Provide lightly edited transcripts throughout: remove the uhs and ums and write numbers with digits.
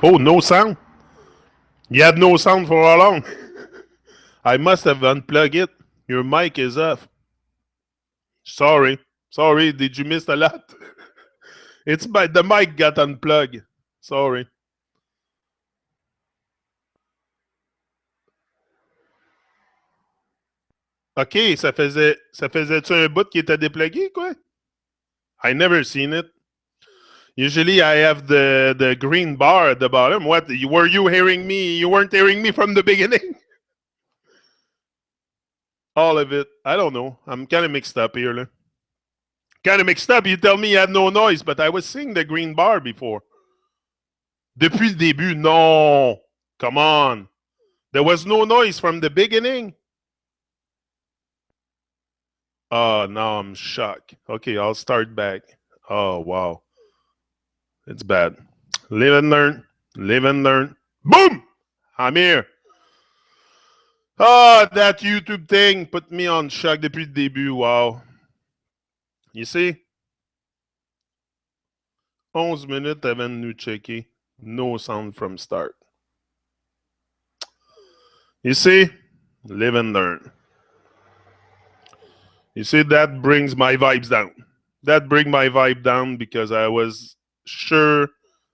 Oh, no sound? You had no sound for how long? I must have unplugged it. Your mic is off. Sorry. Sorry, did you miss a lot? The mic got unplugged. Sorry. OK, ça faisait-tu un bout qui était déplugué, quoi? I never seen it. Usually I have the green bar at the bottom. What, were you hearing me? You weren't hearing me from the beginning? All of it. I don't know. I'm kind of mixed up here. Kind of mixed up. You tell me you had no noise, but I was seeing the green bar before. Depuis le début, non. Come on. There was no noise from the beginning. Oh, now I'm shocked. Okay, I'll start back. Oh, wow. It's bad. Live and learn. Live and learn. Boom! I'm here. Ah, that YouTube thing put me on shock depuis le début. Wow. You see? 11 minutes avant de nous checker. No sound from start. You see? Live and learn. You see, that brings my vibes down. That brings my vibe down because I was sure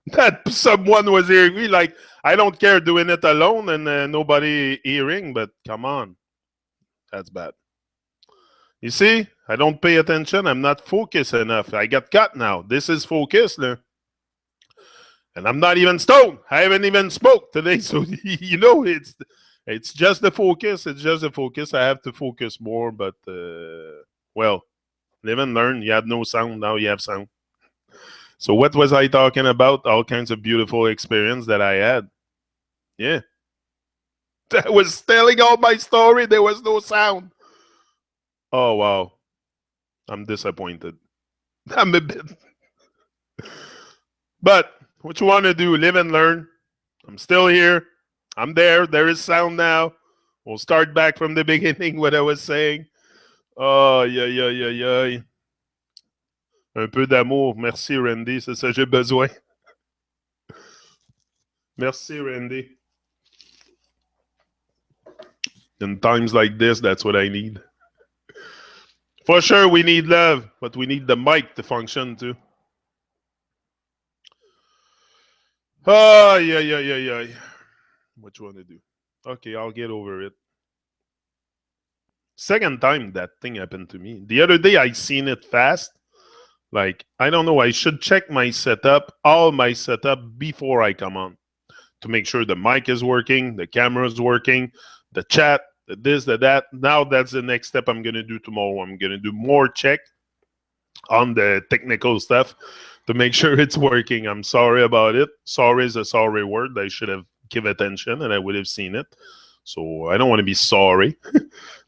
that someone was hearing me. Like, I don't care doing it alone and nobody hearing, but come on. That's bad. You see, I don't pay attention. I'm not focused enough. I got cut now. This is focus. And I'm not even stoned. I haven't even spoke today. So, you know, it's just the focus. It's just the focus. I have to focus more. But, well, live and learn. You had no sound. Now you have sound. So what was I talking about? All kinds of beautiful experience that I had. Yeah. I was telling all my story. There was no sound. Oh, wow. I'm disappointed. I'm a bit. But what you want to do, live and learn. I'm still here. I'm there. There is sound now. We'll start back from the beginning, what I was saying. Oh, yeah. Un peu d'amour. Merci, Randy. C'est ça que j'ai besoin. Merci, Randy. In times like this, that's what I need. For sure, we need love, but we need the mic to function too. Oh, yeah. What you want to do? Okay, I'll get over it. Second time that thing happened to me. The other day, I seen it fast. Like, I don't know, I should check my setup, all my setup before I come on to make sure the mic is working, the camera is working, the chat, the this, the that. Now that's the next step I'm going to do tomorrow. I'm going to do more check on the technical stuff to make sure it's working. I'm sorry about it. Sorry is a sorry word. I should have given attention and I would have seen it. So I don't want to be sorry,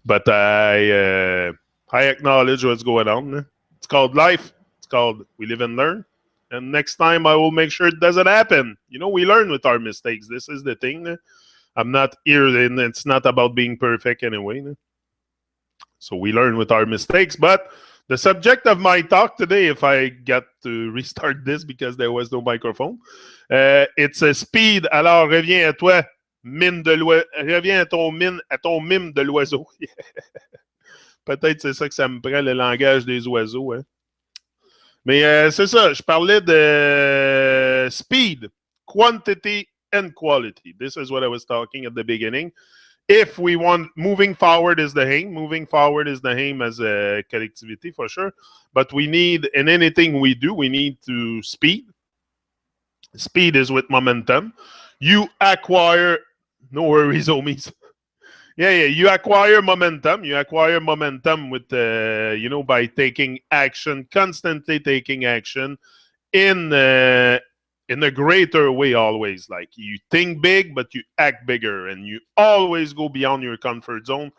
but I acknowledge what's going on. It's called life. It's called we live and learn. And next time I will make sure it doesn't happen. You know, we learn with our mistakes. This is the thing. I'm not here, and it's not about being perfect anyway. So we learn with our mistakes. But the subject of my talk today, if I get to restart this because there was no microphone, it's a speed. Alors, reviens à toi, mime de l'oiseau. Reviens à ton mime de l'oiseau. Peut-être c'est ça que ça me prend, le langage des oiseaux. Hein. Mais c'est ça, je parlais de speed, quantity, and quality. This is what I was talking at the beginning. If we want, moving forward is the aim. Moving forward is the aim as a collectivity for sure. But we need, in anything we do, we need to speed. Speed is with momentum. You acquire, no worries, homies. Yeah, you acquire momentum. You acquire momentum with, by taking action, constantly taking action in a greater way always. Like you think big, but you act bigger, and you always go beyond your comfort zone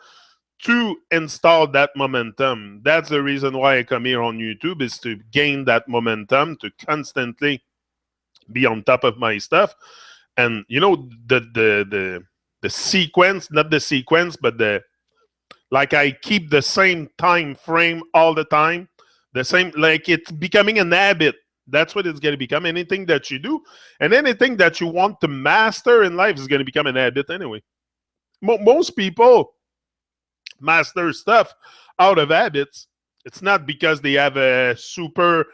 to install that momentum. That's the reason why I come here on YouTube, is to gain that momentum, to constantly be on top of my stuff. And the sequence, not the sequence, but like I keep the same time frame all the time. The same, like it's becoming an habit. That's what it's going to become. Anything that you do and anything that you want to master in life is going to become an habit anyway. Most people master stuff out of habits. It's not because they have a super,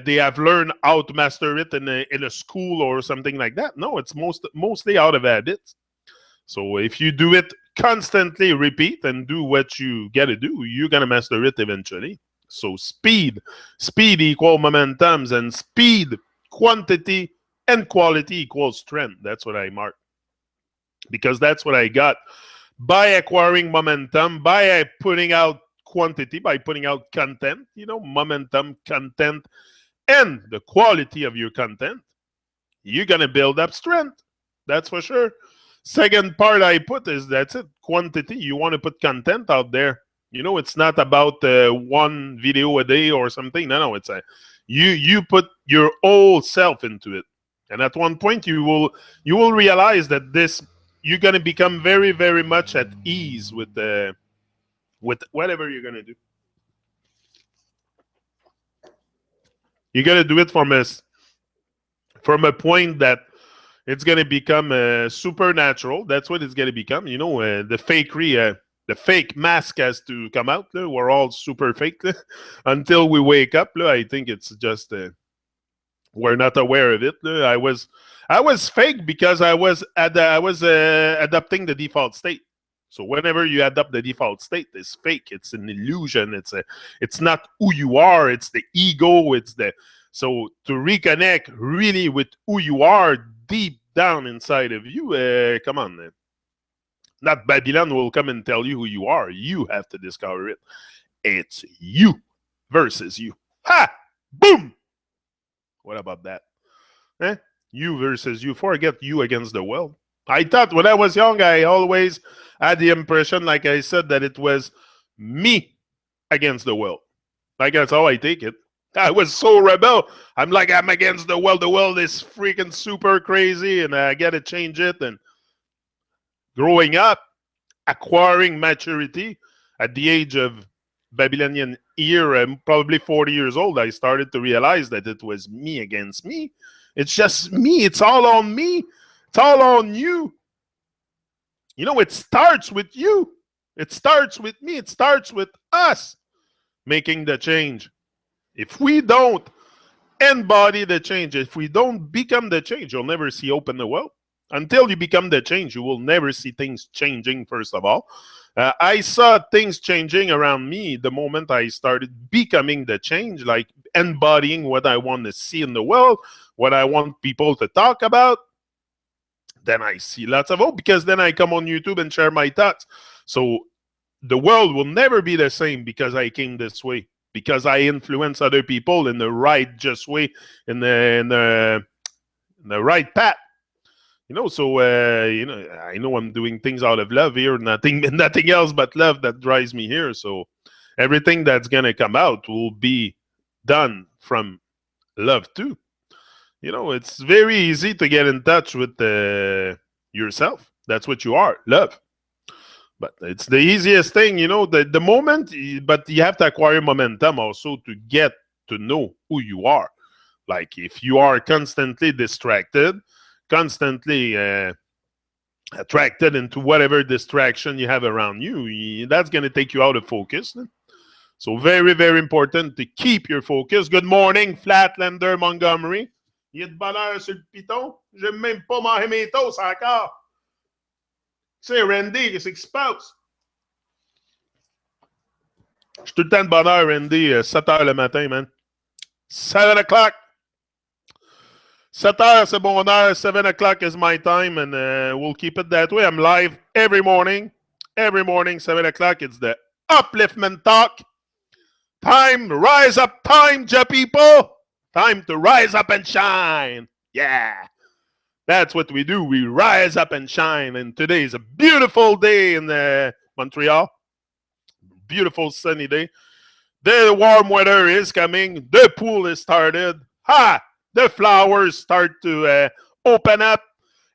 they have learned how to master it in a school or something like that. No, it's mostly out of habits. So if you do it constantly, repeat and do what you got to do, you're going to master it eventually. So speed equal momentums, and speed, quantity, and quality equals strength. That's what I mark. Because that's what I got by acquiring momentum, by putting out quantity, by putting out content, momentum, content, and the quality of your content, you're going to build up strength. That's for sure. Second part I put is that's it. Quantity. You want to put content out there. It's not about one video a day or something. No, it's you put your whole self into it. And at one point you will realize that you're gonna become very, very much at ease with whatever you're gonna do. You're gonna do it from a point that it's gonna become supernatural. That's what it's gonna become. The fake mask has to come out. We're all super fake until we wake up. I think it's just we're not aware of it. I was fake because I was adopting the default state. So whenever you adopt the default state, it's fake. It's an illusion. It's not who you are. It's the ego. So to reconnect really with who you are deep down inside of you, come on, man. Not Babylon will come and tell you who you are. You have to discover it. It's you versus you. Ha! Boom! What about that? You versus you. Forget you against the world. I thought when I was young, I always had the impression, like I said, that it was me against the world. Like that's how I take it. I was so rebel. I'm against the world. The world is freaking super crazy, and I got to change it. And growing up, acquiring maturity at the age of Babylonian era, probably 40 years old, I started to realize that it was me against me. It's just me. It's all on me. It's all on you. It starts with you. It starts with me. It starts with us making the change. If we don't embody the change, if we don't become the change, you'll never see hope in the world. Until you become the change, you will never see things changing, first of all. I saw things changing around me the moment I started becoming the change, like embodying what I want to see in the world, what I want people to talk about. Then I see lots of hope because then I come on YouTube and share my thoughts. So the world will never be the same because I came this way, because I influence other people in the right just way, in the right path. So I know I'm doing things out of love here, nothing else but love that drives me here. So everything that's gonna come out will be done from love too. It's very easy to get in touch with yourself. That's what you are, love. But it's the easiest thing, the moment, but you have to acquire momentum also to get to know who you are. Like if you are constantly distracted, constantly attracted into whatever distraction you have around you, that's going to take you out of focus. So very, very important to keep your focus. Good morning, Flatlander Montgomery. Il y a de bonheur sur le piton. J'aime même pas manger mes toasts encore. C'est Randy, qu'est-ce qui se passe? Je suis tout le temps de bonheur, Randy. 7 heures le matin, man. 7 o'clock. 7 heures, c'est bon heure. 7 o'clock is my time, and we'll keep it that way. I'm live every morning. Every morning, 7 o'clock. It's the upliftment talk. Time to rise up. Time, ja people. Time to rise up and shine. Yeah. That's what we do. We rise up and shine. And today is a beautiful day in Montreal. Beautiful sunny day. The warm weather is coming. The pool is started. Ha! The flowers start to open up.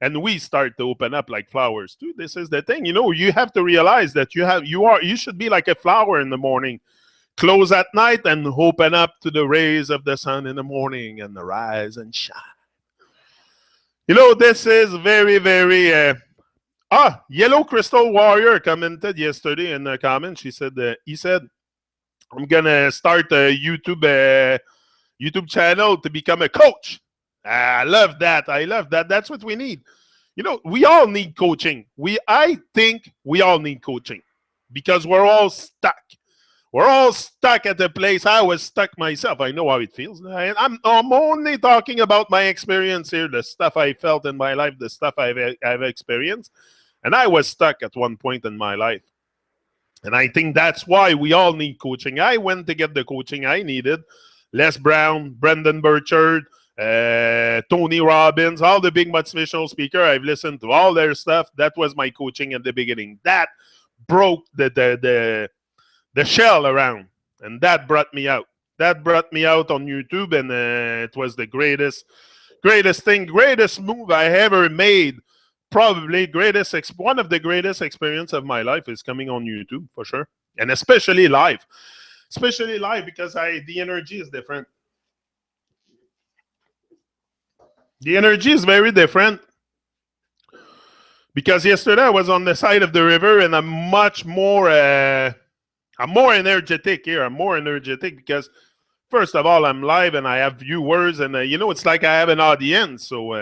And we start to open up like flowers too. This is the thing. You have to realize that you should be like a flower in the morning. close at night and open up to the rays of the sun in the morning and rise and shine. This is very, very. Yellow Crystal Warrior commented yesterday in the comments. He said, I'm gonna start a YouTube channel to become a coach. I love that. I love that. That's what we need. We all need coaching. I think we all need coaching because we're all stuck. We're all stuck at the place. I was stuck myself. I know how it feels. I'm only talking about my experience here, the stuff I felt in my life, the stuff I've experienced. And I was stuck at one point in my life. And I think that's why we all need coaching. I went to get the coaching I needed. Les Brown, Brendan Burchard, Tony Robbins, all the big motivational speakers. I've listened to all their stuff. That was my coaching at the beginning. That broke the shell around, and that brought me out. That brought me out on YouTube, and it was the greatest thing, greatest move I ever made. Probably one of the greatest experience of my life is coming on YouTube, for sure. And especially live. Especially live because the energy is different. The energy is very different. Because yesterday I was on the side of the river and I'm much more I'm more energetic here. I'm more energetic because first of all, I'm live and I have viewers and it's like I have an audience. So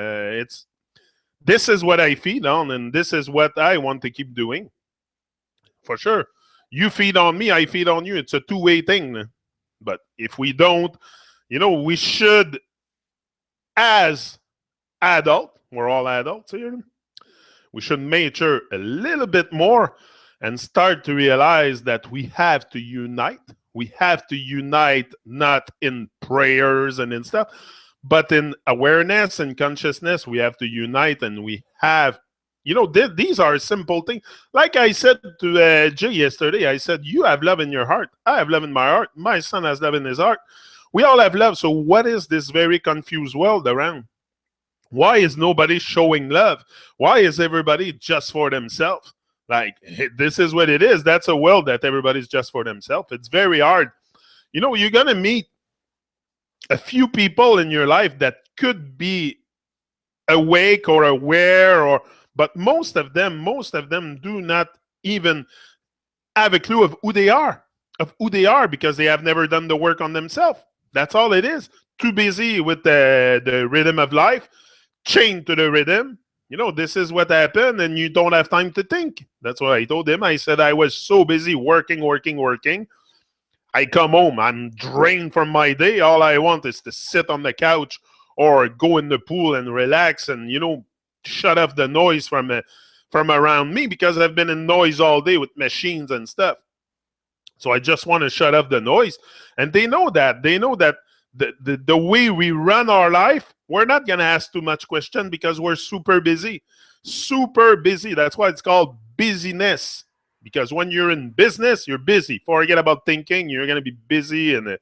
this is what I feed on, and this is what I want to keep doing. For sure. You feed on me, I feed on you. It's a two-way thing. But if we don't, we should, as adult, we're all adults here, we should mature a little bit more and start to realize that we have to unite. We have to unite not in prayers and in stuff, but in awareness and consciousness. We have to unite, and we have, these are simple things. Like I said to Jay yesterday, I said, you have love in your heart. I have love in my heart. My son has love in his heart. We all have love. So what is this very confused world around? Why is nobody showing love? Why is everybody just for themselves? Like, this is what it is. That's a world that everybody's just for themselves. It's very hard. You're going to meet a few people in your life that could be awake or aware, but most of them do not even have a clue of who they are because they have never done the work on themselves. That's all it is. Too busy with the rhythm of life, chained to the rhythm. This is what happened, and you don't have time to think. That's what I told him. I said I was so busy working. I come home, I'm drained from my day. All I want is to sit on the couch or go in the pool and relax and, shut off the noise from around me because I've been in noise all day with machines and stuff. So I just want to shut off the noise. And they know that. They know that the way we run our life, we're not going to ask too much question because we're super busy. Super busy. That's why it's called busyness. Because when you're in business, you're busy. Forget about thinking. You're going to be busy. And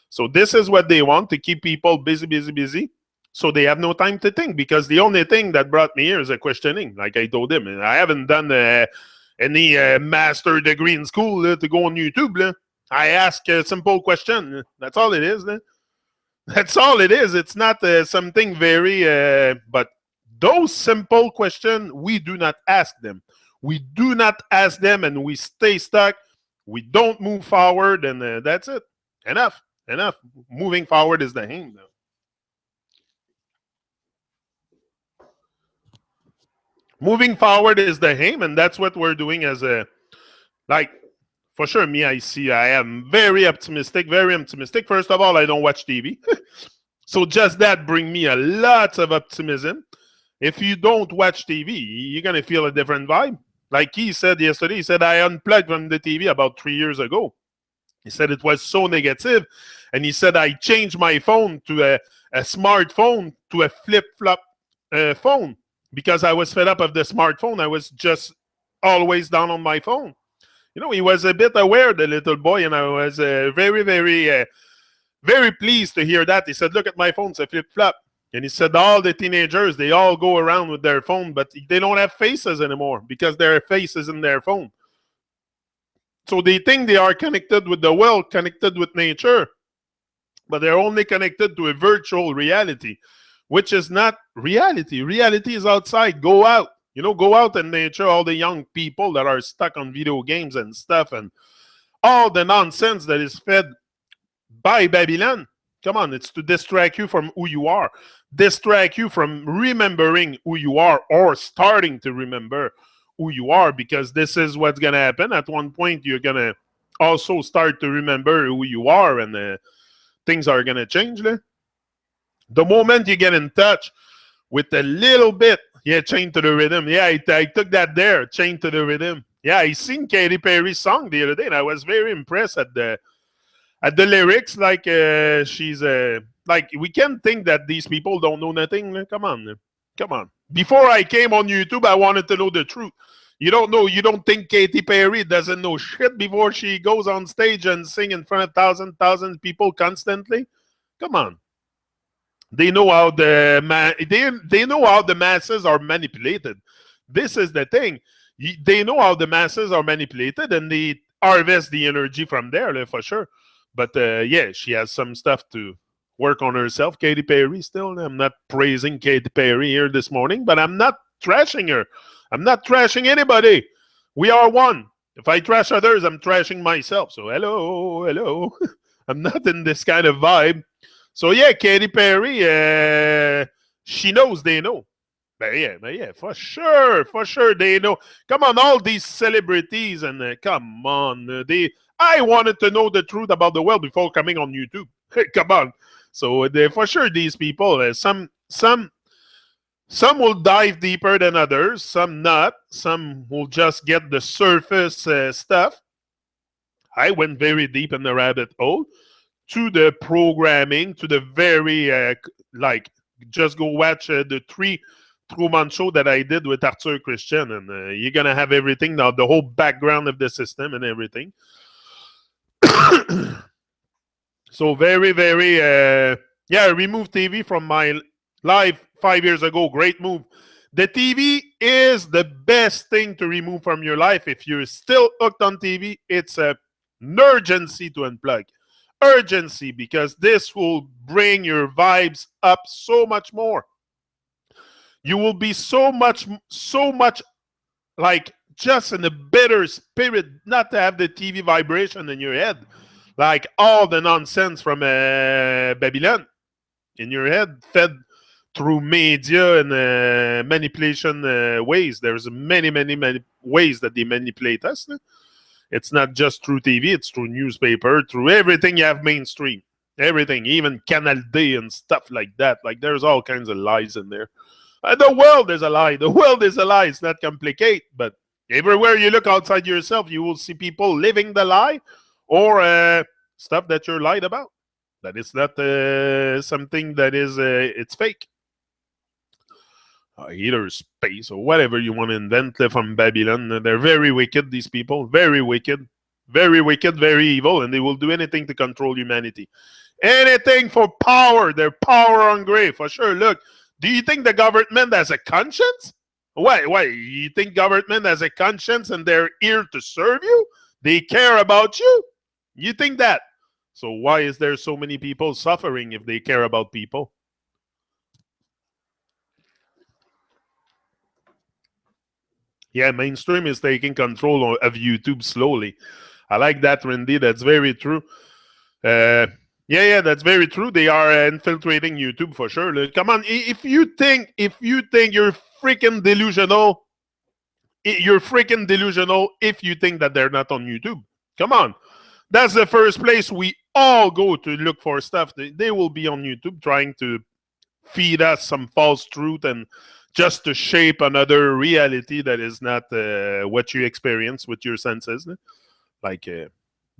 so this is what they want, to keep people busy. So they have no time to think because the only thing that brought me here is a questioning. Like I told him, and I haven't done any master degree in school to go on YouTube. I ask a simple question. That's all it is. That's all it is. It's not something very, but those simple questions, we do not ask them. We do not ask them and we stay stuck. We don't move forward and that's it. Enough. Moving forward is the aim now. Moving forward is the aim, and that's what we're doing as for sure, me, I am very optimistic. First of all, I don't watch TV. So just that brings me a lot of optimism. If you don't watch TV, you're going to feel a different vibe. Like he said yesterday, he said, I unplugged from the TV about 3 years ago. He said it was so negative. And he said, I changed my phone to a smartphone to a flip-flop phone because I was fed up of the smartphone. I was just always down on my phone. He was a bit aware, the little boy, and I was very, very, very pleased to hear that. He said, look at my phone, it's a flip-flop. And he said all the teenagers, they all go around with their phone, but they don't have faces anymore because their face is in their phone. So they think they are connected with the world, connected with nature, but they're only connected to a virtual reality, which is not reality. Reality is outside. Go out. Go out in nature. All the young people that are stuck on video games and stuff and all the nonsense that is fed by Babylon. Come on, it's to distract you from who you are, distract you from remembering who you are or starting to remember who you are, because this is what's going to happen. At one point, you're going to also start to remember who you are, and things are going to change. The moment you get in touch with a little bit, chain to the rhythm. I took that there, chain to the rhythm. I seen Katy Perry's song the other day, and I was very impressed at the lyrics. Like she's like, we can't think that these people don't know nothing. Come on. Before I came on YouTube, I wanted to know the truth. You don't know. You don't think Katy Perry doesn't know shit before she goes on stage and sing in front of thousand people constantly? Come on. They know how they know how the masses are manipulated. This is the thing. They know how the masses are manipulated, and they harvest the energy from there, for sure. But she has some stuff to work on herself. Katy Perry still. I'm not praising Katy Perry here this morning, but I'm not trashing her. I'm not trashing anybody. We are one. If I trash others, I'm trashing myself. So hello. I'm not in this kind of vibe. So Katy Perry, she knows they know. But for sure they know. Come on, all these celebrities, and come on, I wanted to know the truth about the world before coming on YouTube. Come on. So for sure, these people, some will dive deeper than others, some not. Some will just get the surface stuff. I went very deep in the rabbit hole, to the programming, to the very, just go watch the 3 Truman Show that I did with Arthur Christian, and you're going to have everything now, the whole background of the system and everything. So very, very, I removed TV from my life 5 years ago. Great move. The TV is the best thing to remove from your life. If you're still hooked on TV, it's an urgency to unplug. Urgency, because this will bring your vibes up so much more. You will be so much like just in a better spirit, not to have the TV vibration in your head, like all the nonsense from Babylon in your head, fed through media and manipulation ways. There's many ways that they manipulate us. It's not just through TV, it's through newspaper, through everything you have mainstream. Everything, even Canal D and stuff like that. Like, there's all kinds of lies in there. The world is a lie. The world is a lie. It's not complicated, but everywhere you look outside yourself, you will see people living the lie or stuff that you're lied about. That is not something that is, it's fake. Either space or whatever you want to invent from Babylon. They're very wicked, these people. Very wicked, very evil, and they will do anything to control humanity. Anything for power. They're power hungry, for sure. Look, do you think the government has a conscience? Why? You think government has a conscience and they're here to serve you? They care about you? You think that? So why is there so many people suffering if they care about people? Mainstream is taking control of YouTube slowly. I like that, Randy. That's very true. That's very true. They are infiltrating YouTube for sure. Look, come on, if you think you're freaking delusional, if you think that they're not on YouTube. Come on. That's the first place we all go to look for stuff. They will be on YouTube trying to feed us some false truth and just to shape another reality that is not what you experience with your senses, like the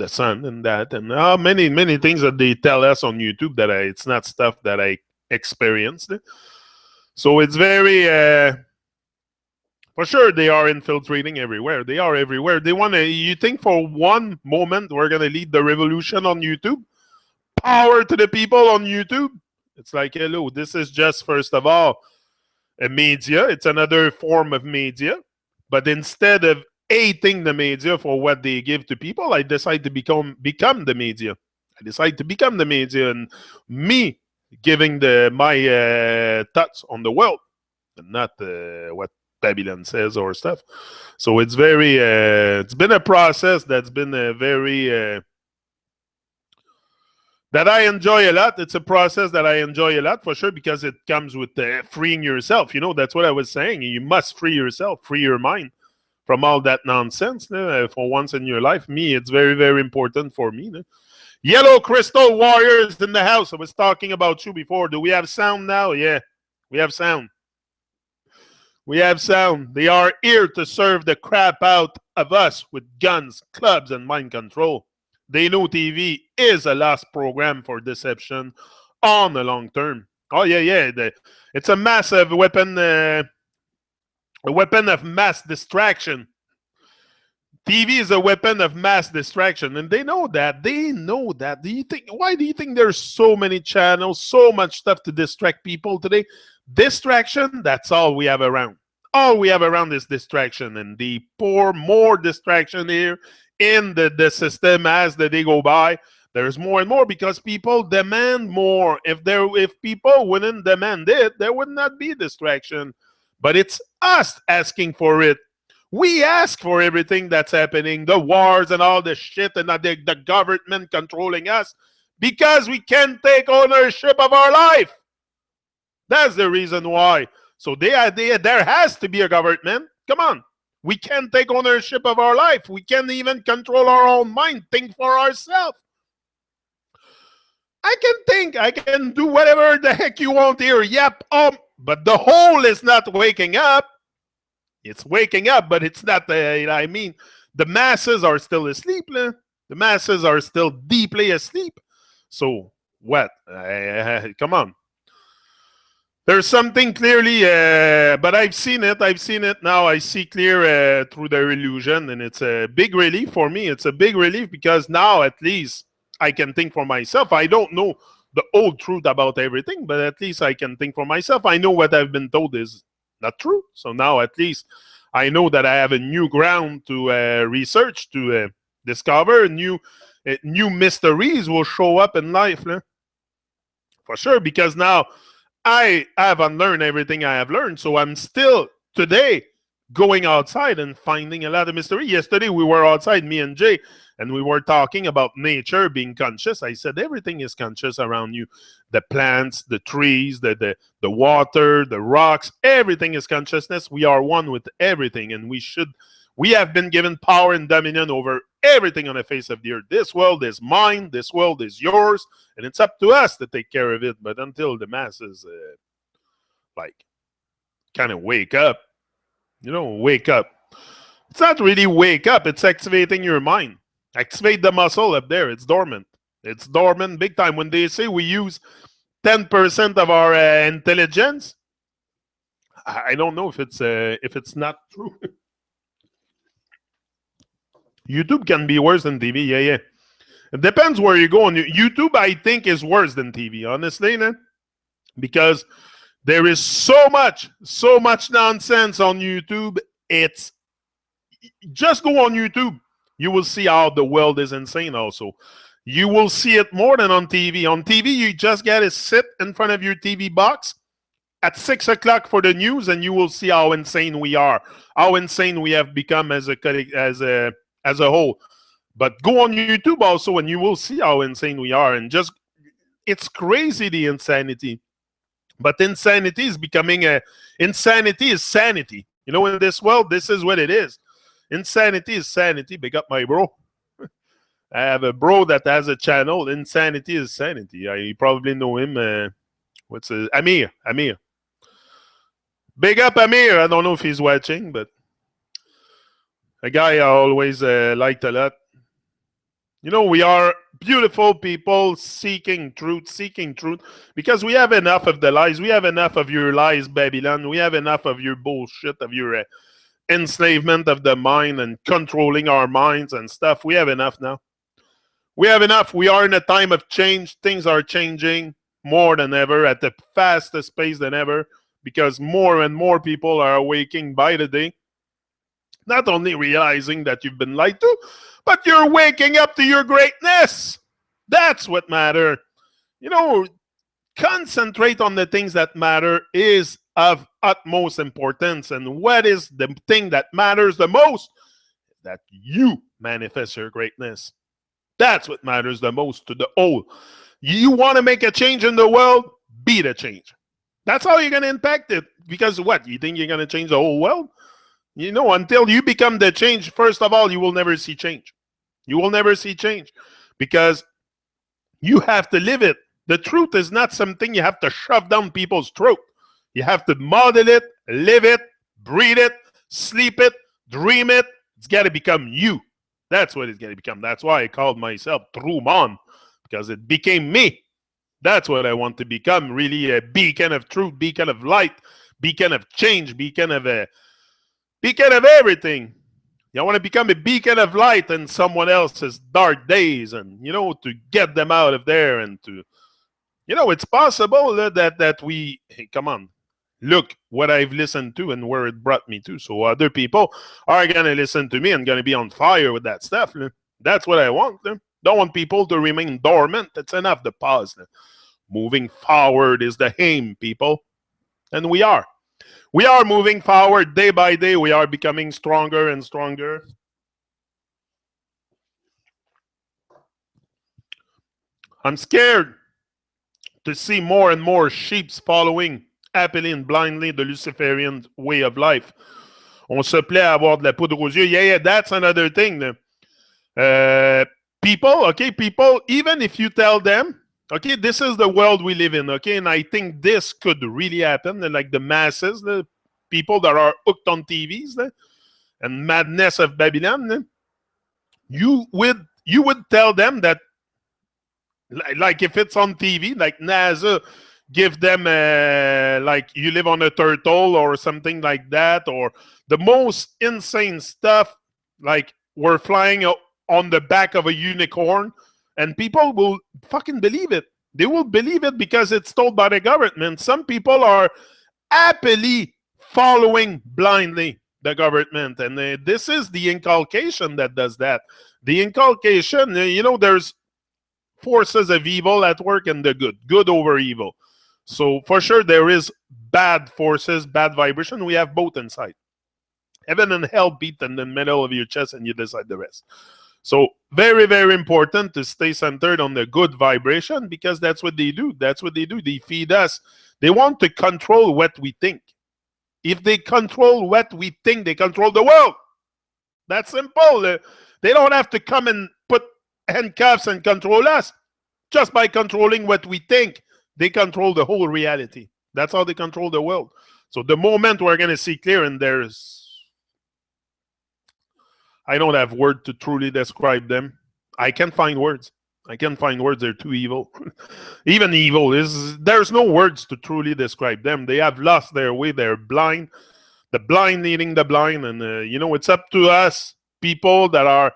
sun and that, and many things that they tell us on YouTube that it's not stuff that I experienced. So it's very, for sure, they are infiltrating everywhere. They are everywhere. They want to. You think for one moment we're gonna lead the revolution on YouTube? Power to the people on YouTube. It's like, hello, this is just first of all a media. It's another form of media. But instead of hating the media for what they give to people. I decide to become the media. I decide to become the media, and me giving my thoughts on the world, and not what Babylon says or stuff. So it's very. It's been a process that's been very. That I enjoy a lot. It's a process that I enjoy a lot for sure, because it comes with freeing yourself. That's what I was saying. You must free yourself, free your mind from all that nonsense for once in your life. Me, it's very, very important for me. Yellow Crystal Warriors in the house. I was talking about you before. Do we have sound now? Yeah, we have sound. We have sound. They are here to serve the crap out of us with guns, clubs, and mind control. They know TV is a lost program for deception on the long term. Oh, yeah. It's a massive weapon, a weapon of mass distraction. TV is a weapon of mass distraction, and they know that. They know that. Why do you think there's so many channels, so much stuff to distract people today? Distraction, that's all we have around. All we have around is distraction, and they pour more distraction here in the system as the day go by. There's more and more because people demand more. If people wouldn't demand it, there would not be distraction. But it's us asking for it. We ask for everything that's happening, the wars and all the shit, and the government controlling us, because we can't take ownership of our life. That's the reason why. So there has to be a government. Come on. We can't take ownership of our life. We can't even control our own mind, think for ourselves. I can think. I can do whatever the heck you want here. Yep. But the whole is not waking up. It's waking up, but it's not, the masses are still asleep. The masses are still deeply asleep. So what? Come on. There's something clearly, but I've seen it. Now. I see clear through their illusion, and it's a big relief for me. It's a big relief because now at least I can think for myself. I don't know the whole truth about everything, but at least I can think for myself. I know what I've been told is not true. So now at least I know that I have a new ground to research, to discover. New mysteries will show up in life, for sure, because now I have unlearned everything I have learned. So I'm still today going outside and finding a lot of mystery. Yesterday we were outside, me and Jay, and we were talking about nature being conscious. I said everything is conscious around you. The plants, the trees, the water, the rocks, everything is consciousness. We are one with everything, and we have been given power and dominion over everything on the face of the earth. This world is mine, this world is yours, and it's up to us to take care of it. But until the masses kind of wake up, wake up. It's not really wake up, it's activating your mind. Activate the muscle up there. It's dormant. It's dormant big time. When they say we use 10% of our intelligence, I don't know if it's not true. YouTube can be worse than TV. Yeah. It depends where you go. On YouTube, I think, is worse than TV, honestly, because there is so much nonsense on YouTube. It's just go on YouTube. You will see how the world is insane also. You will see it more than on TV. On TV, you just got to sit in front of your TV box at 6 o'clock for the news, and you will see how insane we are, how insane we have become as a whole. But go on YouTube also, and you will see how insane we are. And it's crazy, the insanity. But insanity is becoming insanity is sanity. In this world, this is what it is. Insanity is sanity. Big up my bro. I have a bro that has a channel. Insanity is sanity. You probably know him. What's his? Amir. Big up Amir. I don't know if he's watching, but a guy I always liked a lot. We are beautiful people seeking truth, because we have enough of the lies. We have enough of your lies, Babylon. We have enough of your bullshit, of your enslavement of the mind and controlling our minds and stuff. We have enough now. We have enough. We are in a time of change. Things are changing more than ever, at the fastest pace than ever, because more and more people are awaking by the day. Not only realizing that you've been lied to, but you're waking up to your greatness. That's what matters. Concentrate on the things that matter is of utmost importance. And what is the thing that matters the most? That you manifest your greatness. That's what matters the most to the whole. You want to make a change in the world? Be the change. That's how you're going to impact it. Because what? You think you're going to change the whole world? Until you become the change, first of all, you will never see change. You will never see change because you have to live it. The truth is not something you have to shove down people's throat. You have to model it, live it, breathe it, sleep it, dream it. It's got to become you. That's what it's got to become. That's why I called myself Truman, because it became me. That's what I want to become, really a beacon of truth, beacon of light, beacon of change, beacon of everything. You want to become a beacon of light in someone else's dark days and, to get them out of there and to, it's possible that we, hey, come on, look what I've listened to and where it brought me to. So other people are going to listen to me and going to be on fire with that stuff. That's what I want. Don't want people to remain dormant. It's enough to pause. Moving forward is the aim, people. And we are. We are moving forward day by day. We are becoming stronger and stronger. I'm scared to see more and more sheep following happily and blindly the Luciferian way of life. On se plaît à avoir de la poudre aux yeux. Yeah, that's another thing. People, even if you tell them, okay, this is the world we live in, okay, and I think this could really happen, like the masses, the people that are hooked on TVs, and madness of Babylon, you would tell them that, like if it's on TV, like NASA, give them like you live on a turtle or something like that, or the most insane stuff, like we're flying on the back of a unicorn, and people will fucking believe it. They will believe it because it's told by the government. Some people are happily following blindly the government, and this is the inculcation that does that. The inculcation, there's forces of evil at work and the good over evil. So for sure there is bad forces, bad vibration. We have both inside. Heaven and hell beat in the middle of your chest and you decide the rest. So very, very important to stay centered on the good vibration, because that's what they do. That's what they do. They feed us. They want to control what we think. If they control what we think, they control the world. That's simple. They don't have to come and put handcuffs and control us. Just by controlling what we think, they control the whole reality. That's how they control the world. So the moment we're going to see clear, and I don't have words to truly describe them. I can't find words. They're too evil. Even evil there's no words to truly describe them. They have lost their way. They're blind. The blind leading the blind. And, it's up to us, people that are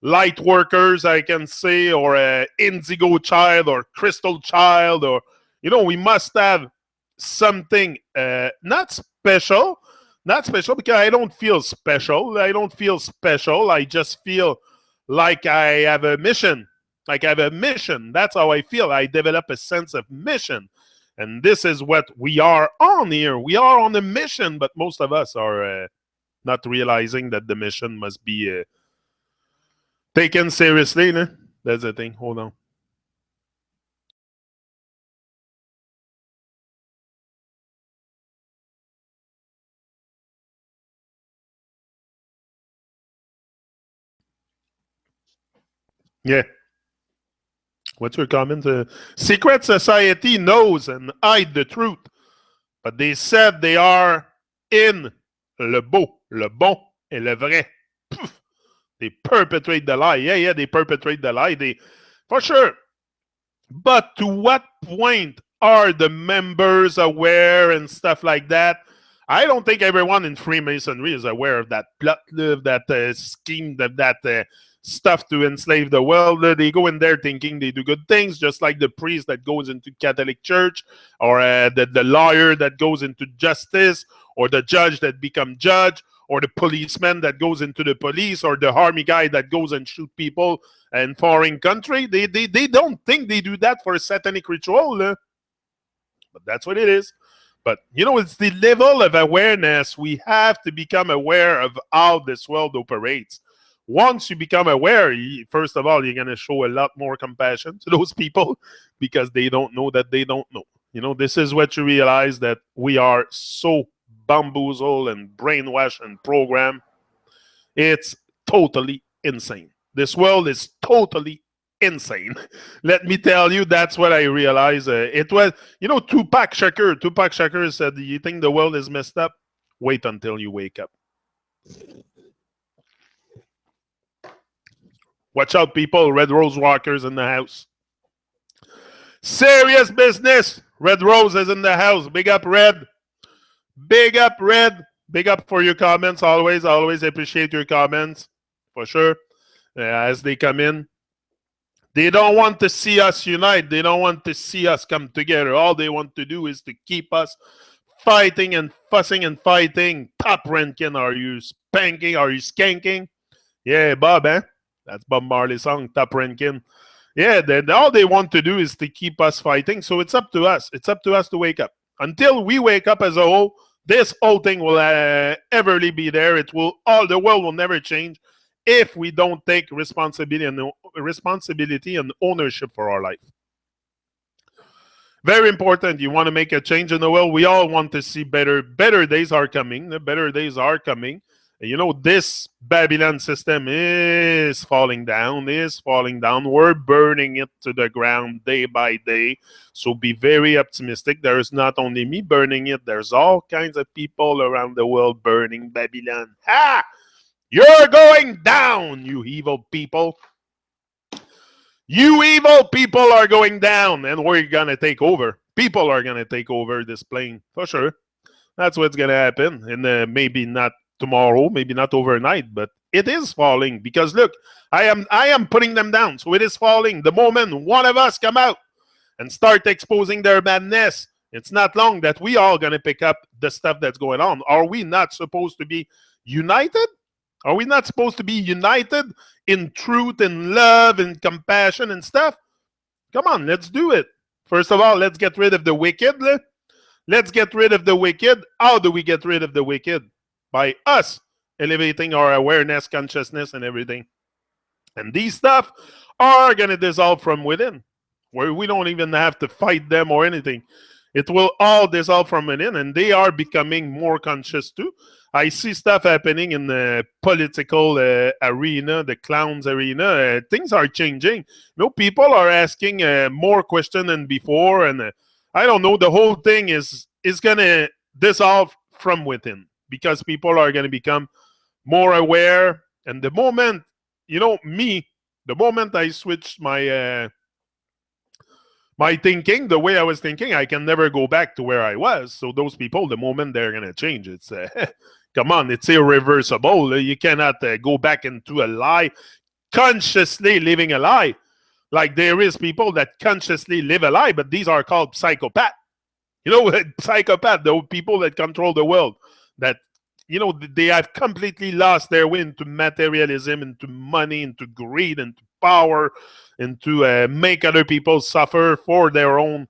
light workers, I can say, or an indigo child or crystal child, or, we must have something not special because I don't feel special. I just feel like I have a mission. That's how I feel. I develop a sense of mission. And this is what we are on here. We are on a mission, but most of us are not realizing that the mission must be taken seriously. That's the thing. Hold on. Yeah. What's your comment? Secret society knows and hide the truth, but they said they are in le beau, le bon, et le vrai. Poof. They perpetrate the lie. Yeah, they perpetrate the lie. For sure. But to what point are the members aware and stuff like that? I don't think everyone in Freemasonry is aware of that plot, that scheme, that stuff to enslave the world. They go in there thinking they do good things, just like the priest that goes into Catholic Church, or the lawyer that goes into justice, or the judge that becomes judge, or the policeman that goes into the police, or the army guy that goes and shoot people in foreign country. They don't think they do that for a satanic ritual, but that's what it is. But it's the level of awareness. We have to become aware of how this world operates. Once you become aware, first of all, you're going to show a lot more compassion to those people because they don't know that they don't know. This is what you realize, that we are so bamboozled and brainwashed and programmed. It's totally insane. This world is totally insane. Let me tell you, that's what I realized. It was, Tupac Shakur. Tupac Shakur said, "Do you think the world is messed up? Wait until you wake up." Watch out, people. Red Rose Rockers in the house. Serious business. Red Rose is in the house. Big up, Red. Big up, Red. Big up for your comments. Always appreciate your comments. For sure. As they come in. They don't want to see us unite. They don't want to see us come together. All they want to do is to keep us fighting and fussing and fighting. Top ranking. Are you spanking? Are you skanking? Yeah, Bob, eh? That's Bob Marley's song, Top Ranking. Yeah, all they want to do is to keep us fighting. So it's up to us. It's up to us to wake up. Until we wake up as a whole, this whole thing will everly be there. The world will never change if we don't take responsibility and ownership for our life. Very important. You want to make a change in the world. We all want to see better days are coming. The better days are coming. This Babylon system is falling down. We're burning it to the ground day by day. So be very optimistic. There's not only me burning it. There's all kinds of people around the world burning Babylon. Ha! You're going down, you evil people. You evil people are going down, and we're going to take over. People are going to take over this plane, for sure. That's what's going to happen. And maybe not tomorrow, maybe not overnight, but it is falling. Because look, I am putting them down, so it is falling. The moment one of us come out and start exposing their madness, it's not long that we all going to pick up the stuff that's going on. Are we not supposed to be united? Are we not supposed to be united in truth and love and compassion and stuff? Come on, let's do it. First of all, let's get rid of the wicked. Let's get rid of the wicked. How do we get rid of the wicked? By us elevating our awareness, consciousness, and everything. And these stuff are going to dissolve from within, where we don't even have to fight them or anything. It will all dissolve from within, and they are becoming more conscious too. I see stuff happening in the political arena, the clowns arena. Things are changing. People are asking more questions than before, and I don't know. The whole thing is going to dissolve from within because people are going to become more aware. And the moment, the moment I switched my thinking, the way I was thinking, I can never go back to where I was. So those people, the moment they're going to change, it's come on, it's irreversible. You cannot go back into a lie, consciously living a lie. Like there is people that consciously live a lie, but these are called psychopaths. Psychopath, the people that control the world, that, they have completely lost their way into materialism, into money, into greed, into power, into make other people suffer for their own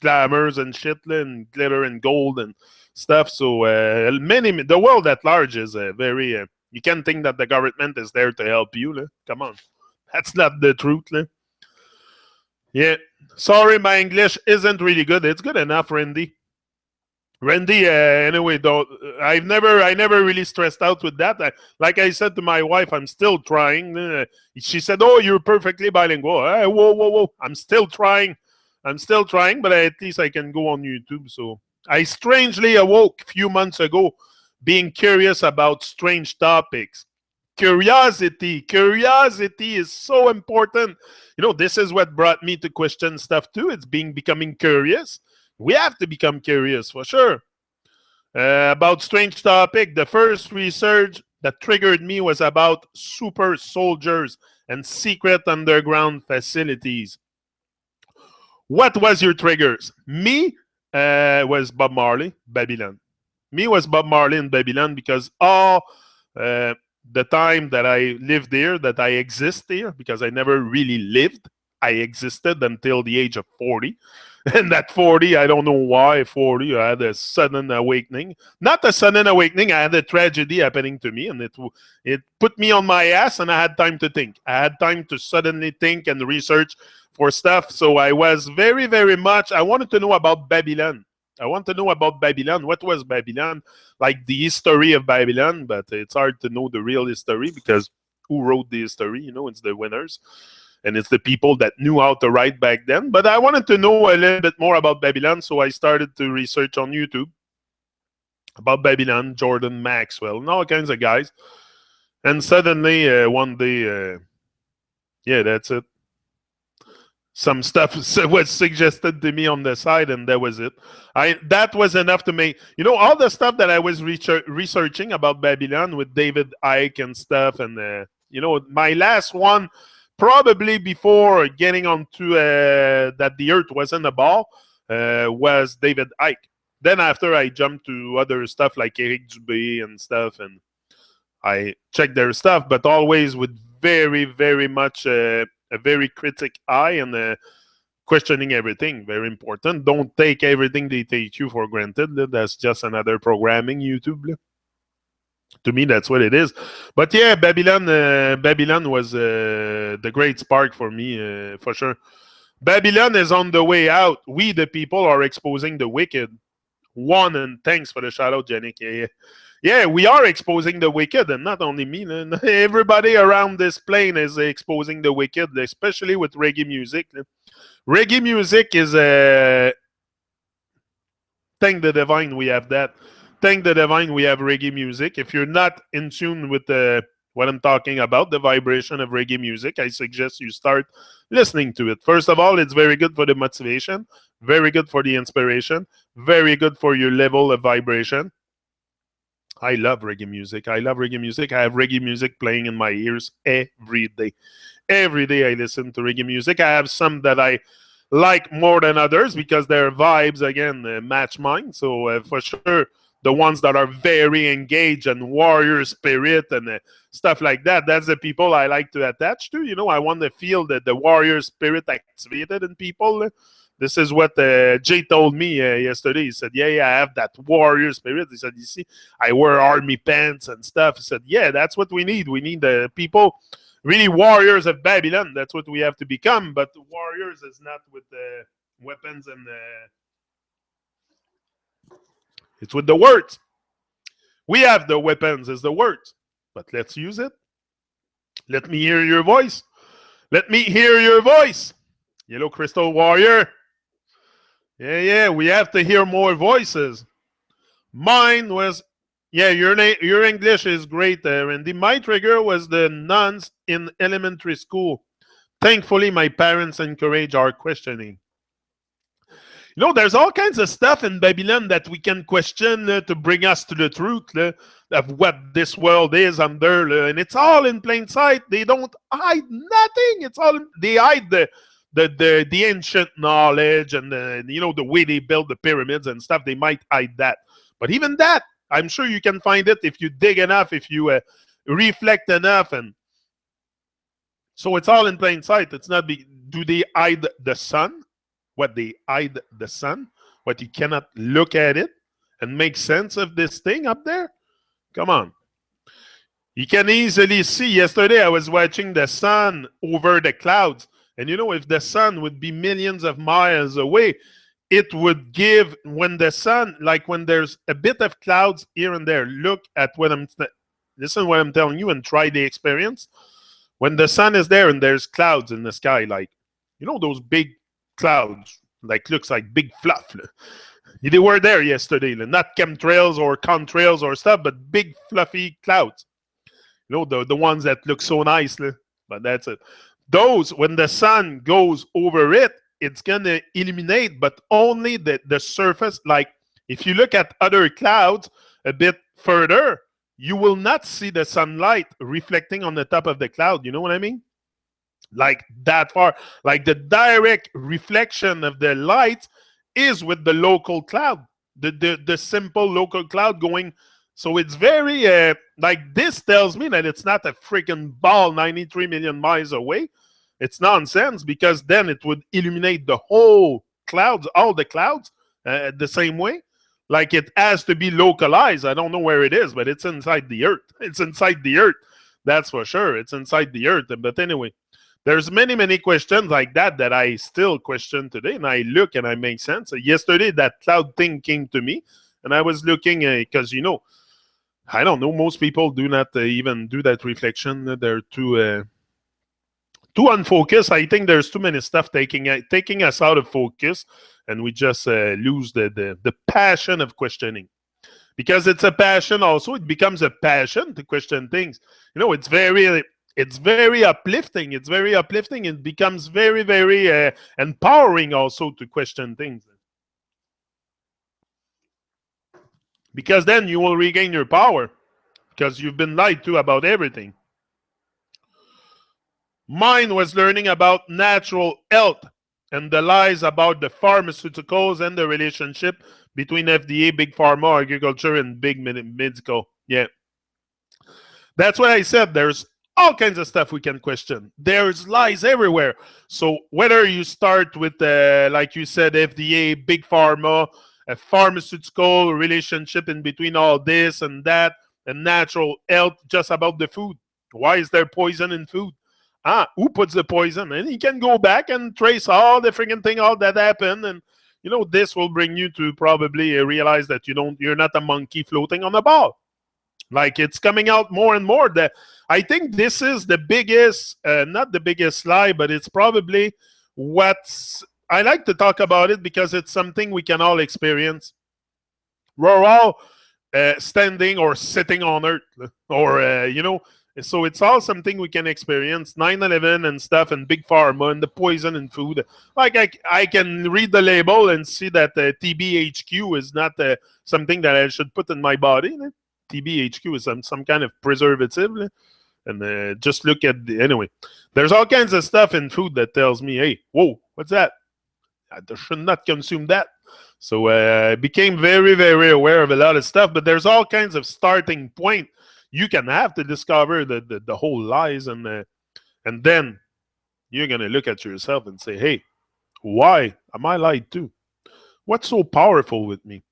glamours and shit and glitter and gold and stuff. So the world at large is very you can't think that the government is there to help you. Come on, that's not the truth. Yeah, sorry, my English isn't really good. It's good enough, Randy. Anyway, though, I never really stressed out with that. Like I said to my wife, I'm still trying. She said, "Oh, you're perfectly bilingual." Whoa! I'm still trying, but at least I can go on YouTube. So I strangely awoke a few months ago, being curious about strange topics. Curiosity is so important. This is what brought me to question stuff too. It's becoming curious. We have to become curious for sure. About strange topic, the first research that triggered me was about super soldiers and secret underground facilities. What was your triggers? Me was Bob Marley, Babylon. Me was Bob Marley in Babylon because all uh, the time that I lived there, that I exist there, because I never really lived, I existed until the age of 40. And at 40, I don't know why, 40, I had a sudden awakening. Not a sudden awakening, I had a tragedy happening to me, and it put me on my ass, and I had time to think. I had time to suddenly think and research for stuff. So I was very, very much, I wanted to know about Babylon. I want to know about Babylon. What was Babylon? Like the history of Babylon, but it's hard to know the real history because who wrote the history? It's the winners. And it's the people that knew how to write back then. But I wanted to know a little bit more about Babylon, so I started to research on YouTube about Babylon, Jordan Maxwell, and all kinds of guys. And suddenly, one day, yeah, that's it. Some stuff was suggested to me on the side, and that was it. That was enough to make all the stuff that I was researching about Babylon with David Icke and stuff, and my last one, probably before getting onto that the Earth wasn't a ball, was David Icke. Then after I jumped to other stuff like Eric Dubé and stuff, and I checked their stuff, but always with very, very much a very critic eye and questioning everything. Very important. Don't take everything they take you for granted. That's just another programming YouTube. To me, that's what it is. But yeah, Babylon was the great spark for me, for sure. Babylon is on the way out. We, the people, are exposing the wicked. One, and thanks for the shout out, Jenny. Yeah, we are exposing the wicked, and not only me. Everybody around this plane is exposing the wicked, especially with reggae music. Reggae music is a... Thank the divine we have that. Thank the divine we have reggae music. If you're not in tune with what I'm talking about, the vibration of reggae music, I suggest you start listening to it. First of all, it's very good for the motivation, very good for the inspiration, very good for your level of vibration. I love reggae music. I love reggae music. I have reggae music playing in my ears every day. Every day I listen to reggae music. I have some that I like more than others because their vibes, again, match mine. So for sure, the ones that are very engaged and warrior spirit and stuff like that, that's the people I like to attach to. I want to feel the warrior spirit activated in people. This is what Jay told me yesterday. He said, yeah, I have that warrior spirit. He said, you see, I wear army pants and stuff. He said, yeah, that's what we need. We need people, really warriors of Babylon. That's what we have to become. But warriors is not with weapons and... it's with the words. We have the weapons as the words. But let's use it. Let me hear your voice. Let me hear your voice. Yellow Crystal Warrior. Yeah, we have to hear more voices. Mine was, yeah, your English is great, Randy. My trigger was the nuns in elementary school. Thankfully, my parents encourage our questioning. There's all kinds of stuff in Babylon that we can question to bring us to the truth of what this world is under, and it's all in plain sight. They don't hide nothing. It's all they hide the ancient knowledge and the way they build the pyramids and stuff. They might hide that, but even that, I'm sure you can find it if you dig enough, if you reflect enough, and so it's all in plain sight. It's not do they hide the sun? What they hide the sun? What you cannot look at it and make sense of this thing up there? Come on. You can easily see. Yesterday I was watching the sun over the clouds. And if the sun would be millions of miles away, it would give, when the sun, like when there's a bit of clouds here and there, look at listen what I'm telling you and try the experience. When the sun is there and there's clouds in the sky, like, those big clouds, like looks like big fluff. They were there yesterday, not chemtrails or contrails or stuff, but big fluffy clouds. The ones that look so nice, but that's it. Those, when the sun goes over it, it's gonna illuminate, but only the surface. Like if you look at other clouds a bit further, you will not see the sunlight reflecting on the top of the cloud. You know what I mean? Like that far, like the direct reflection of the light is with the local cloud. the simple local cloud going. So it's very like this tells me that it's not a freaking ball 93 million miles away. It's nonsense because then it would illuminate the whole clouds, all the clouds, the same way. Like it has to be localized. I don't know where it is, but it's inside the earth. It's inside the earth. That's for sure. It's inside the earth. But anyway, there's many questions like that I still question today, and I look and I make sense. Yesterday, that cloud thing came to me, and I was looking because I don't know. Most people do not even do that reflection. They're too unfocused. I think there's too many stuff taking us out of focus, and we just lose the passion of questioning. Because it's a passion also, it becomes a passion to question things. It's very uplifting. It's very uplifting. It becomes very empowering also to question things. Because then you will regain your power because you've been lied to about everything. Mine was learning about natural health and the lies about the pharmaceuticals and the relationship between FDA, big pharma, agriculture, and big medical. Yeah. That's what I said. There's all kinds of stuff we can question. There's lies everywhere. So whether you start with, like you said, FDA, big pharma, a pharmaceutical relationship in between all this and that, and natural health, just about the food. Why is there poison in food? Who puts the poison? And you can go back and trace all the freaking thing, all that happened, and this will bring you to probably realize that you're not a monkey floating on a ball. Like it's coming out more and more. That I think this is the biggest, not the biggest lie, but it's probably what's. I like to talk about it because it's something we can all experience. We're all standing or sitting on Earth, or so it's all something we can experience. 9/11 and stuff, and big pharma and the poison in food. Like I can read the label and see that TBHQ is not something that I should put in my body. TBHQ is some kind of preservative. And just look at anyway. There's all kinds of stuff in food that tells me, hey, whoa, what's that? I should not consume that. So I became very aware of a lot of stuff. But there's all kinds of starting point you can have to discover the whole lies, and then you're gonna look at yourself and say, hey, why am I lied to? What's so powerful with me?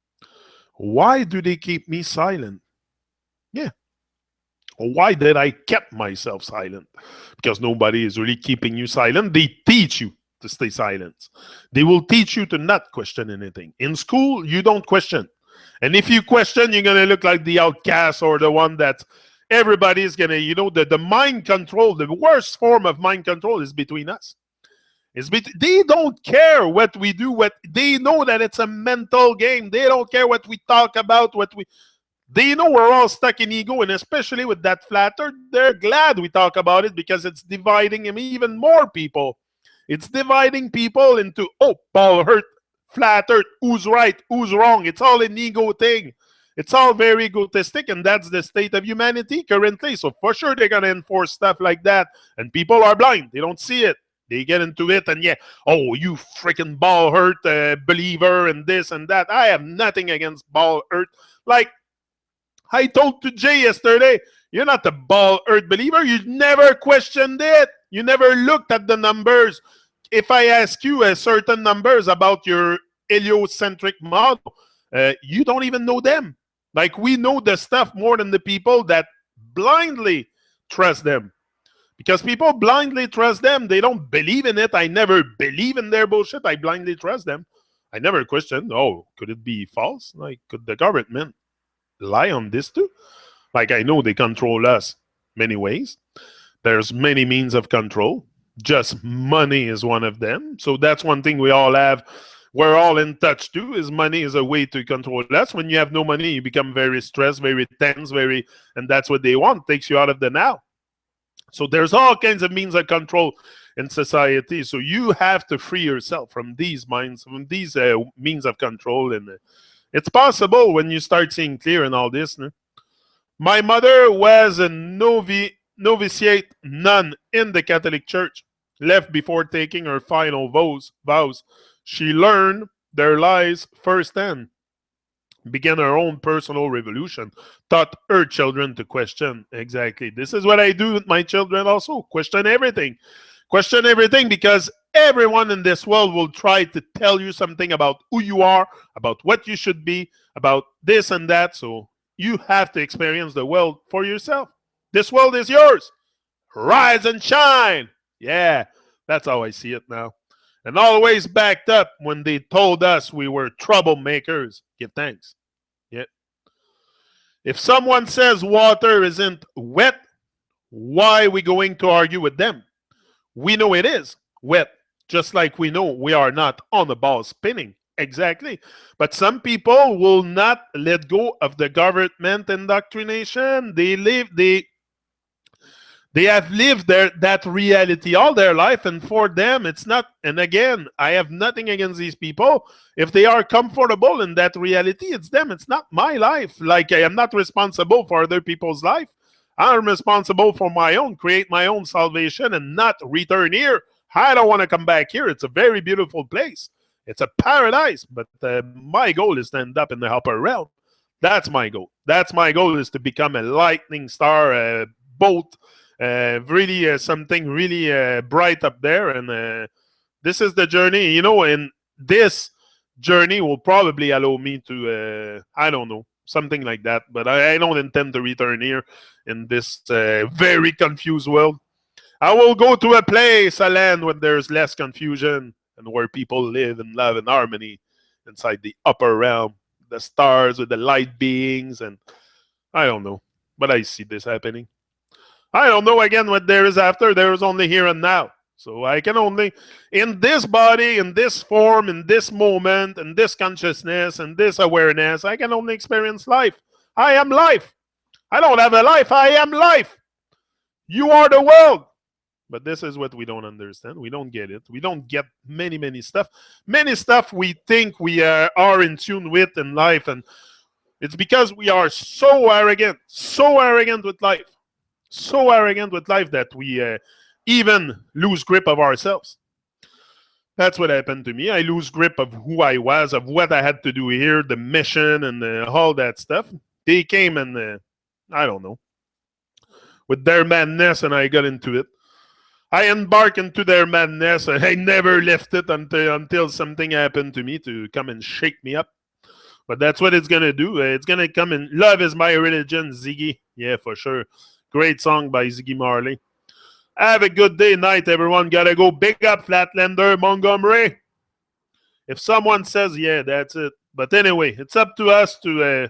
Why do they keep me silent? Yeah. Why did I keep myself silent? Because nobody is really keeping you silent. They teach you to stay silent. They will teach you to not question anything. In school, you don't question. And if you question, you're going to look like the outcast or the one that everybody's going to, the mind control, the worst form of mind control is between us. They don't care what we do. They know that it's a mental game. They don't care what we talk about, they know we're all stuck in ego, and especially with that flat earth, they're glad we talk about it because it's dividing even more people. It's dividing people into, ball earth, flat earth, who's right, who's wrong. It's all an ego thing. It's all very egotistic, and that's the state of humanity currently. So for sure they're going to enforce stuff like that, and people are blind. They don't see it. They get into it, and you freaking ball earth believer and this and that. I have nothing against ball earth. Like, I told to Jay yesterday, you're not a ball earth believer. You never questioned it. You never looked at the numbers. If I ask you certain numbers about your heliocentric model, you don't even know them. Like, we know the stuff more than the people that blindly trust them. Because people blindly trust them. They don't believe in it. I never believe in their bullshit. I blindly trust them. I never questioned, could it be false? Like, could the government lie on this too? Like, I know they control us many ways. There's many means of control. Just money is one of them. So that's one thing we all have. We're all in touch too, is money is a way to control us. When you have no money, you become very stressed, very tense, and that's what they want. Takes you out of the now. So there's all kinds of means of control in society. So you have to free yourself from these means of control, and it's possible when you start seeing clear and all this. No? My mother was a novitiate nun in the Catholic Church, left before taking her final vows. She learned their lies firsthand. began her own personal revolution, taught her children to question. Exactly. This is what I do with my children also. Question everything. Question everything, because everyone in this world will try to tell you something about who you are, about what you should be, about this and that. So you have to experience the world for yourself. This world is yours. Rise and shine. Yeah, that's how I see it now. And always backed up when they told us we were troublemakers. Give thanks. Yeah. If someone says water isn't wet, why are we going to argue with them? We know it is wet, just like we know we are not on the ball spinning. Exactly. But some people will not let go of the government indoctrination. They have lived that reality all their life, and for them it's not. And again, I have nothing against these people. If they are comfortable in that reality, it's them. It's not my life. Like, I am not responsible for other people's life. I'm responsible for my own, create my own salvation, and not return here. I don't want to come back here. It's a very beautiful place. It's a paradise. But my goal is to end up in the upper realm. That's my goal. That's my goal, is to become a lightning star, bolt, really something really bright up there. And this is the journey. You know, and this journey will probably allow me to, I don't know, something like that. But I don't intend to return here in this very confused world. I will go to a place, a land where there's less confusion and where people live in love and harmony inside the upper realm, the stars with the light beings. And I don't know, but I see this happening. I don't know again what there is after. There is only here and now. So I can only, in this body, in this form, in this moment, in this consciousness, in this awareness, I can only experience life. I am life. I don't have a life. I am life. You are the world. But this is what we don't understand. We don't get it. We don't get many stuff. Many stuff we think we are in tune with in life. And it's because we are so arrogant with life. So arrogant with life that we even lose grip of ourselves. That's what happened to me. I lose grip of who I was, of what I had to do here, the mission, and all that stuff. They came and, I don't know, with their madness, and I got into it. I embarked into their madness, and I never left it until something happened to me to come and shake me up. But that's what it's going to do. It's going to come in. Love is my religion, Ziggy. Yeah, for sure. Great song by Ziggy Marley. Have a good day, night, everyone. Gotta go. Big up, Flatlander, Montgomery. If someone says, yeah, that's it. But anyway, it's up to us to,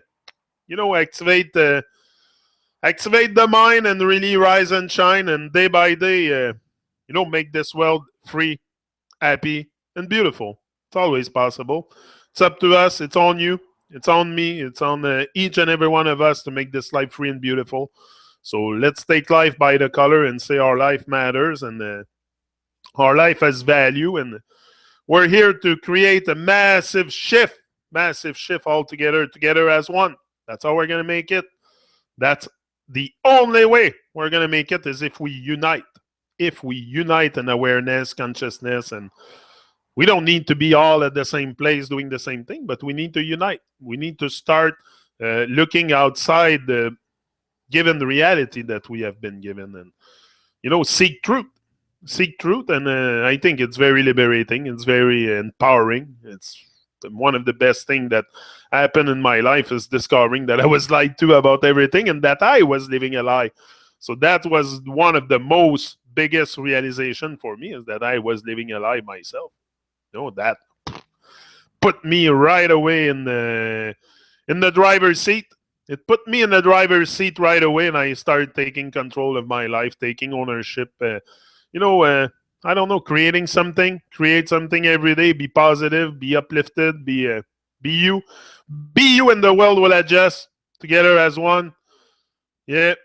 activate the mind and really rise and shine. And day by day, make this world free, happy, and beautiful. It's always possible. It's up to us. It's on you. It's on me. It's on each and every one of us to make this life free and beautiful. So let's take life by the color and say our life matters and our life has value. And we're here to create a massive shift all together as one. That's how we're going to make it. That's the only way we're going to make it, is if we unite. If we unite in awareness, consciousness, and we don't need to be all at the same place doing the same thing, but we need to unite. We need to start looking outside the given the reality that we have been given, and seek truth. And I think it's very liberating. It's very empowering. It's one of the best things that happened in my life, is discovering that I was lied to about everything and that I was living a lie. So that was one of the most biggest realization for me, is that I was living a lie myself. That put me right away in the driver's seat. It put me in the driver's seat right away, and I started taking control of my life, taking ownership. I don't know, create something every day. Be positive, be uplifted, be you. Be you, and the world will adjust together as one. Yeah.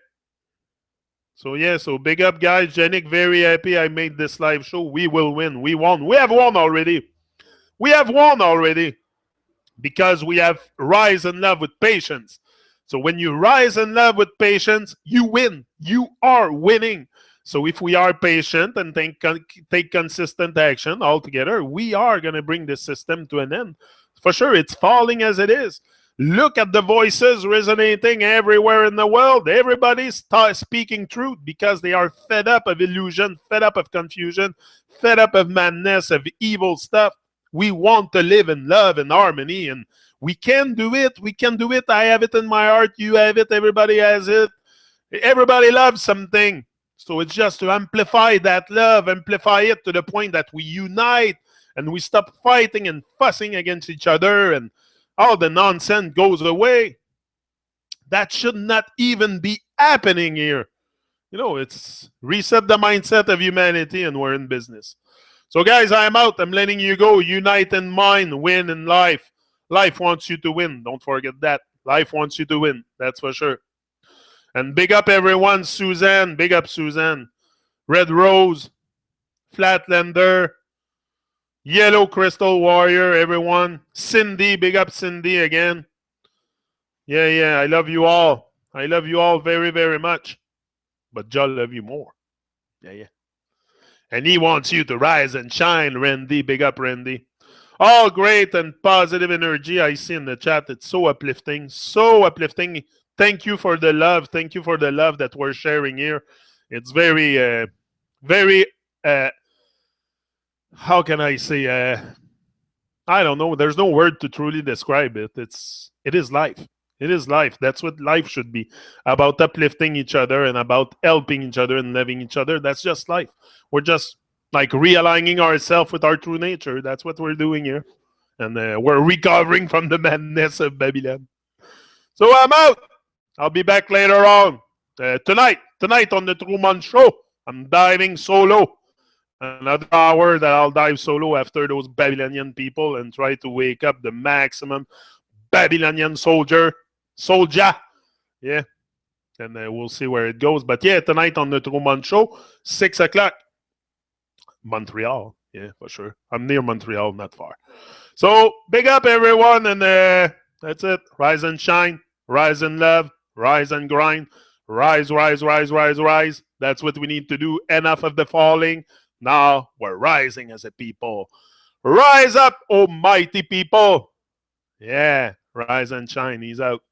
So big up, guys. Janik, very happy I made this live show. We will win. We won. We have won already. Because we have rise in love with patience. So when you rise in love with patience, you win. You are winning. So if we are patient and take consistent action all together, we are going to bring this system to an end. For sure, it's falling as it is. Look at the voices resonating everywhere in the world. Everybody's speaking truth because they are fed up of illusion, fed up of confusion, fed up of madness, of evil stuff. We want to live in love and harmony, and we can do it. We can do it. I have it in my heart. You have it. Everybody has it. Everybody loves something. So it's just to amplify that love, amplify it to the point that we unite and we stop fighting and fussing against each other, and all the nonsense goes away. That should not even be happening here. It's reset the mindset of humanity and we're in business. So guys, I'm out. I'm letting you go. Unite in mind, win in life. Life wants you to win. Don't forget that. Life wants you to win. That's for sure. And big up everyone. Suzanne. Big up Suzanne. Red Rose. Flatlander. Yellow Crystal Warrior, everyone. Cindy, big up Cindy again. Yeah, I love you all. I love you all very, very much. But Joe love you more. Yeah. And he wants you to rise and shine, Randy. Big up, Randy. All great and positive energy I see in the chat. It's so uplifting. So uplifting. Thank you for the love. Thank you for the love that we're sharing here. It's very, very... how can I say? I don't know. There's no word to truly describe it. It is life. It is life. That's what life should be about: uplifting each other and about helping each other and loving each other. That's just life. We're just like realigning ourselves with our true nature. That's what we're doing here, and we're recovering from the madness of Babylon. So I'm out. I'll be back later on tonight on the Truman Show. I'm diving solo. Another hour that I'll dive solo after those Babylonian people and try to wake up the maximum Babylonian soldier. Yeah. And we'll see where it goes. But yeah, tonight on the Truman Show, 6 o'clock. Montreal. Yeah, for sure. I'm near Montreal, not far. So big up everyone. And that's it. Rise and shine. Rise and love. Rise and grind. Rise, rise, rise, rise, rise. That's what we need to do. Enough of the falling. Now we're rising as a people. Rise up, almighty people. Yeah, rise and shine. He's out.